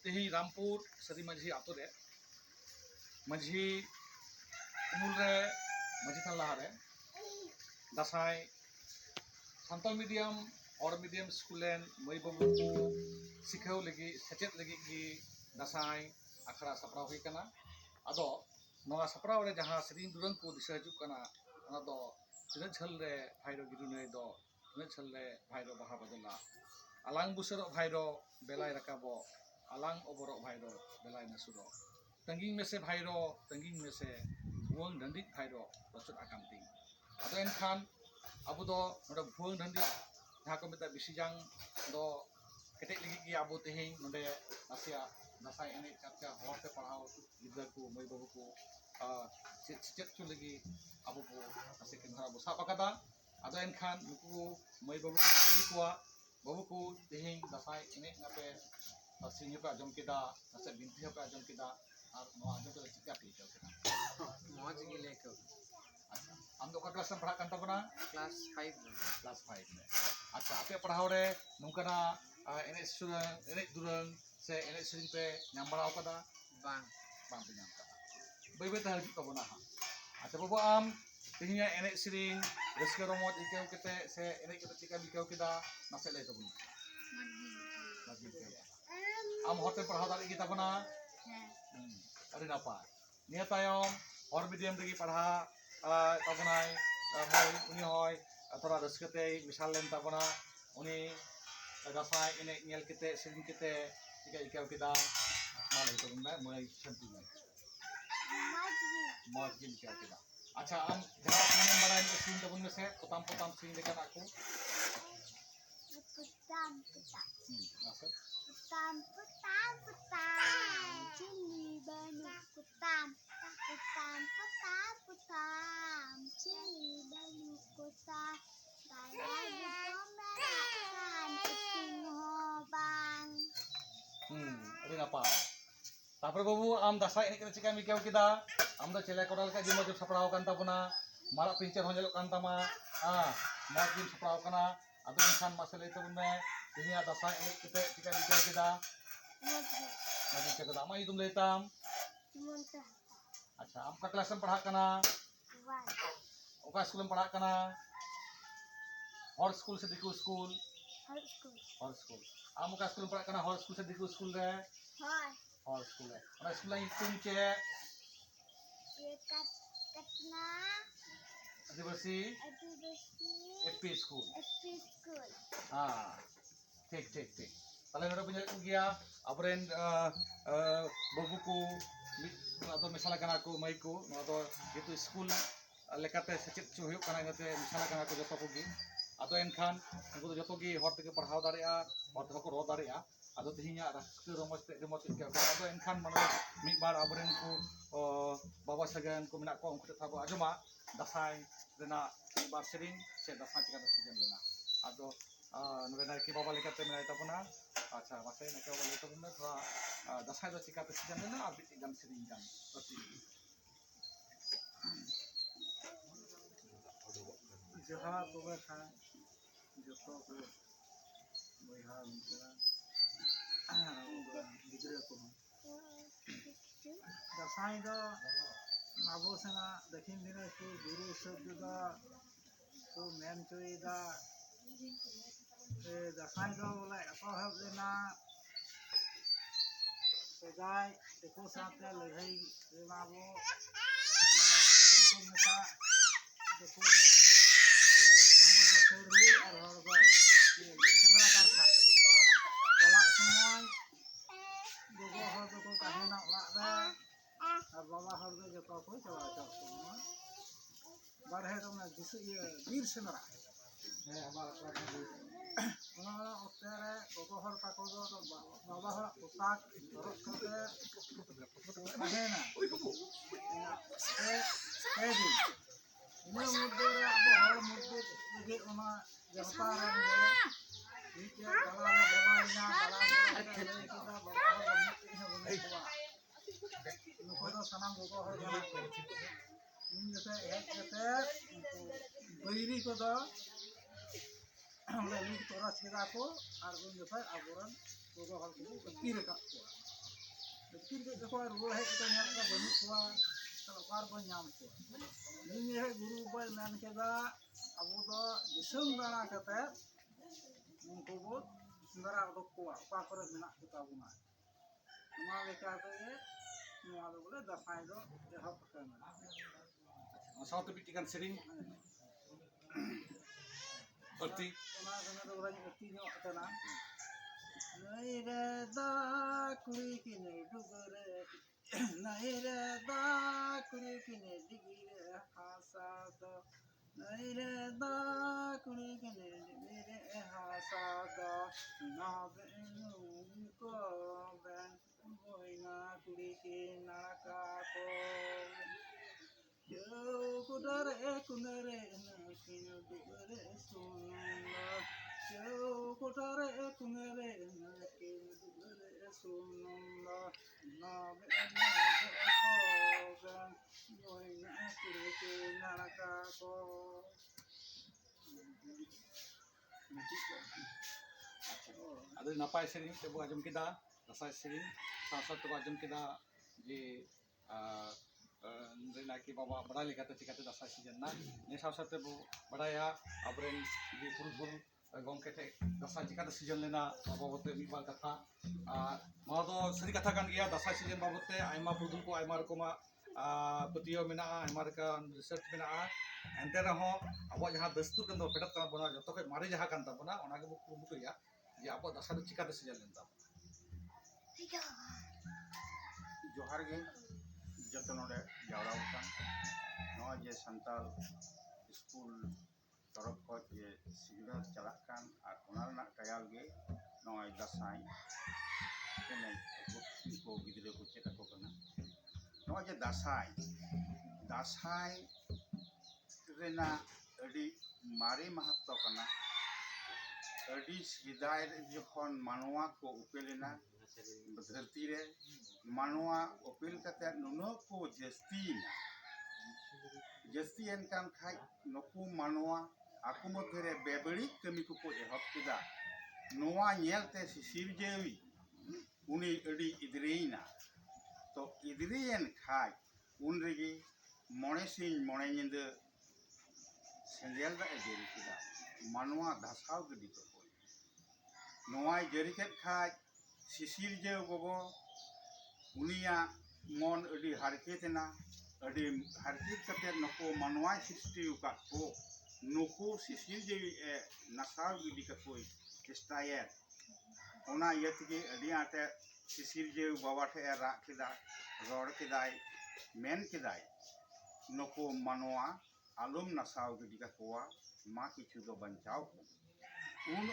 तेही रामपुर सदी माझी आतो रे माझी उमुल रे माझी थान लहा रे दासाई सानताल मीडियम और मीडियम स्कूलेन मई बाबू को सिखाव लगी सेचेत लगी की दासाई आखड़ा सपराव हुई कना आदो नवा सपराव रे जहां सेरिंग दुरंग को दिशा हिजुग कना अना दो तिना झल रे भाईरो गिरुनय दो तिना झल रे भाईरो बाहा बदला alang busero भाईरो बेलाय रकाबो alang oboro भाईरो बेलाय नसुरो tanging mese भाईरो tanging mese buang dandik भाईरो losot akamting ado enkhan abu do node buang dandik jaha ko meta bisijang do ketek lagi ki abu tehing node nasia nasai ene kapcha horte parhau gidra ko mai babu ko cicet chu lagi abu ko nasi kenhara abu sapa kata ado enkhan nuku mai babu ko kuli kuwa babu ko tehing nasai ene ngape sini pe ajom kita nase binti pe ajom kita ar no ajom ko chika pe ikau kena मौज गिले को अच्छा हम तो का class में पढ़ा करता बना क्लास 5 क्लास 5 में अच्छा आपे पढ़ाओ रे नुकना ene durang se ene sering pe nyambara kada bang bang pe nyam kada bai bai ta hajut tabona ha acha babu am tihinya ene sering raska romot ikau kete se ene kete tika bikau kita nase lai tabona lagi pe am hotel पढ़ाओ dari kita bana ari napa nia tayom और medium रे पढ़ा तबनाय मोय उनी होय थोड़ा रस्कते मिसाल लेन तबना उनी दासाय ene nyel kete sering kete tika ikau kita malai tobna moy shanti moj gin ikau kita अच्छा am jawab sering barai ni sering tabun mese potam sering dekat aku putam masa putam cili banyu putam cili banyu putam balai pemerakan iping hobang ada apa तापर बाबू आम दासाई एने चिका मिकाव किदा आम दा चेले कोडल का जिमो जब सपराव कान ताबना मारा पिंचर होजल कान तामा मौज जिम सपराव काना अदु इंसान मसले तबन में दुनिया दासाई एने किते चिका मिकाव किदा मौज चिका दा माई तुम लेताम अच्छा आम का क्लास में पढ़ा काना ओका स्कूल में पढ़ा काना और स्कूल से दिकू स्कूल और स्कूल आम का स्कूल में पढ़ा काना और स्कूल से दिकू स्कूल रे और स्कूल है और स्कूल लाइन तुम के Katna आदिवासी एपी स्कूल हाँ ठीक ताले नोडे punya gया abren babu ko atau misalnya kana aku mai ko atau itu school lekate secet chu huyuk kana ngate misalnya kana ko joto ko gi atau enkhan uनको तो joto gi hor teke parhau daria hor teke ko ro daria ado tihinya raska romos te remot ke ado enkhan mane mid bar abren ko baba sagan ko menak ko ungku te thabo ajoma dasai rena bar sering se dasai tika season lena ado nubena ki baba lekate menai tabona अच्छा masai nak baba lekate tabona thora dasai do tika season lena abit gan sering gan roti जहाँ तो बैठा जो तो बहा गिद्रे को दसाई दो नाबो सेना दक्षिण दिन को गुरु शब्द दा को मेन चोई दा दसाई दो बोले अतहब लेना सजाय देखो साथे लड़ाई लेनाबो माने को नेता देखो Sorry, orang orang sebenarnya karena kalau semua juga harus itu kahina nak deh, bawa harus juga kau coba semua. Barang itu mana jisu ya bir sebenarnya. Orang orang juga harus pakai itu bawa harus utak terus kita kahina. Ini mudah apa hal mudah lagi ona jamparan deh. Ini kalau bawahnya kalau kita bawa ini boleh tua. Ini kalau sanam gogo harus ini jasa beri ko dah. Oleh ini toras kita ko, argun jasa aburan gogo harus itu kiri kat ko. ᱟᱹᱛᱠᱤᱨ ᱠᱮᱫ ᱠᱚᱣᱟ ᱨᱩᱣᱟᱹᱲ ᱦᱮᱡ ᱠᱟᱛᱮ ᱧᱮᱞ ᱠᱮᱫᱟ ᱵᱟᱹᱱᱩᱜ ᱠᱚᱣᱟ ᱛᱟᱦᱚᱞᱮ ᱚᱠᱟ ᱨᱮᱵᱚᱱ ᱧᱟᱢ ᱠᱚᱣᱟ ᱩᱱ ᱡᱚᱠᱷᱚᱡ ᱜᱩᱨᱩ ᱵᱟᱵᱟᱭ ᱢᱮᱱ ᱠᱮᱫᱟ ᱟᱵᱚ ᱫᱚ ᱫᱤᱥᱚᱢ ᱫᱟᱬᱟ ᱠᱟᱛᱮᱫ उनको वो सेंद्रा उडुक कोवा ओका करे मेनाक को ताबुना ᱱᱚᱣᱟ ᱞᱮᱠᱟ ᱛᱮᱜᱮ ᱱᱚᱣᱟ ᱫᱚ ᱵᱚᱞᱮ ᱫᱟᱸᱥᱟᱭ ᱫᱚ ᱮᱦᱚᱵ ᱟᱠᱟᱱᱟ ᱚᱱᱟ ᱥᱟᱶᱛᱮ ᱢᱤᱫᱴᱤᱡ ᱜᱟᱱ ᱥᱮᱨᱮᱧ ᱟᱹᱨᱛᱤ ᱚᱱᱟ ᱥᱚᱸᱜᱮ ᱫᱚ ᱵᱚᱞᱮ ᱟᱹᱛᱤ ᱧᱚᱜ ᱟᱠᱟᱱᱟ ᱱᱟᱹᱭ ᱨᱮ ᱫᱟᱜ ᱠᱩᱲᱤ ᱠᱤᱱ ᱰᱩᱵᱟᱹᱨᱮ ᱱᱟᱹᱭ ᱨᱮ ᱫᱟᱜ ᱠᱩᱲᱤ ᱠᱤᱱ ᱰᱤᱜᱤᱨᱮ ᱦᱟᱥᱟ ᱫᱚ ᱱᱟᱹᱭ ᱨᱮ ᱫᱟᱜ ᱠᱩᱲᱤ ᱠᱤᱱ ᱰᱤᱜᱤᱨᱮ ᱦᱟᱥᱟ ᱫᱚ ᱱᱟᱵᱮ ᱱᱩᱝᱠᱚ ᱵᱮᱱ ᱵᱚᱭᱱᱟ ᱠᱩᱲᱤ ᱠᱤᱱ ᱱᱟᱲᱠᱟ ᱠᱚ Chowkudare kunare nakin dubare sununda Chowkudare kunare nakin dubare sununda Nabe nabe kogan boyna kureke naraka ko ᱟᱹᱰᱤ ᱱᱟᱯᱟᱭ ᱥᱮᱨᱮᱧ ᱛᱮᱵᱚ ᱟᱸᱡᱚᱢ ᱠᱮᱫᱟ ᱫᱟᱸᱥᱟᱭ ᱥᱮᱨᱮᱧ ᱥᱟᱶ ᱥᱟᱶ ᱛᱮᱵᱚ ᱟᱸᱡᱚᱢ ᱠᱮᱫᱟ ᱡᱮ ᱱᱟᱭᱠᱮ ᱵᱟᱵᱟ ᱵᱟᱲᱟᱭ ᱞᱮᱠᱟᱛᱮ ᱪᱤᱠᱟᱹᱛᱮ ᱫᱟᱸᱥᱟᱭ ᱥᱤᱡᱤᱱ ᱱᱟ ᱱᱤᱭᱟᱹ ᱥᱟᱶ ᱥᱟᱶᱛᱮ ᱵᱚ ᱵᱟᱲᱟᱭᱟ ᱟᱵᱚᱨᱮᱱ ᱡᱮ ᱯᱩᱨᱩᱫᱷᱩᱞ ᱜᱚᱢᱠᱮ ᱴᱷᱮᱡ ᱫᱟᱸᱥᱟᱭ ᱪᱤᱠᱟᱹᱛᱮ ᱥᱤᱡᱤᱱ ᱞᱮᱱᱟ ᱱᱚᱣᱟ ᱵᱟᱵᱚᱫ ᱛᱮ ᱢᱤᱫ ᱵᱟᱨ ᱠᱟᱛᱷᱟ ᱟᱨ ᱱᱚᱣᱟ ᱫᱚ ᱥᱟᱹᱨᱤ ᱠᱟᱛᱷᱟ ᱠᱟᱱ ᱜᱮᱭᱟ ᱫᱟᱸᱥᱟᱭ ᱥᱤᱡᱤᱱ ᱵᱟᱵᱚᱫ ᱛᱮ ᱟᱭᱢᱟ ᱯᱩᱨᱩᱫᱷᱩᱞ ᱠᱚ ᱟᱭᱢᱟ ᱨᱚᱠᱚᱢᱟᱜ ᱯᱟᱹᱛᱭᱟᱹᱣ ᱢᱮᱱᱟᱜᱼᱟ ᱟᱭᱢᱟ ᱨᱚᱠᱚᱢ ᱨᱤᱥᱟᱨᱪ ᱢᱮᱱᱟᱜᱼᱟ ᱮᱱᱛᱮ ᱨᱮᱦᱚᱸ ᱟᱵᱚᱣᱟᱜ ᱡᱟᱦᱟᱸ ᱫᱟᱥᱛᱩᱨ ᱠᱟᱱ ᱫᱚ ᱯᱷᱮᱰᱟᱛ ᱠᱟᱱ ᱛᱟᱵᱚᱱᱟ ᱡᱚᱛᱚ ᱠᱷᱚᱡ ᱢᱟᱨᱮ ᱡᱟᱦᱟᱸ ᱠᱟᱱ ᱛᱟᱵᱚᱱᱟ ᱚᱱᱟ ᱜᱮᱵᱚ ᱠᱩᱨᱩᱢᱩᱴᱩᱭᱟ ᱡᱮ ᱟᱵᱚᱣᱟᱜ ᱫᱟᱸᱥᱟᱭ ᱫᱚ ᱪᱤᱠᱟᱹᱛᱮ ᱥᱤᱡᱤᱱ ᱞᱮᱱ ᱛᱟᱵᱚᱱᱟ जोहार गे जतो नोडे जावड़ा उतान नवा जे संताल स्कूल तरफ खज जे सिखनात चलाक कान आर ओना रना टायाल गे नवा दासाई केने को गिदरे को चेक को कना नवा जे दासाई दासाई रेना अडी मारे महत्व कना अडी सिदाय जखन मानवा को उपेलेना धरती रे मानवा अपील कते नुनो को जस्ती एनकान खाय नुकु मानवा आकु मध्य रे बेबड़ी कमी को एहब केदा नोवा नेलते सिरजेवी उनी अडी इदरेइना तो इदरेयन खाय उन रेगी मणे सिंह मणे निंद सेंदेल दा एजेरी केदा मानवा धासाव गडी को नोवा जरी केत खाय सिसिर जे गोगो उनिया मन अडी हारकेतना अडी हारकेत कते नको मानवा सृष्टि का को नको सिसिर जे नसाव गिडी का कोई चेष्टाये ओना यतगे अडी आते सिसिर जे बाबा ठे रा केदा रोड केदाय मेन केदाय नको मानवा आलम नसाव गिडी का कोआ मा किछु दो बंचाव उन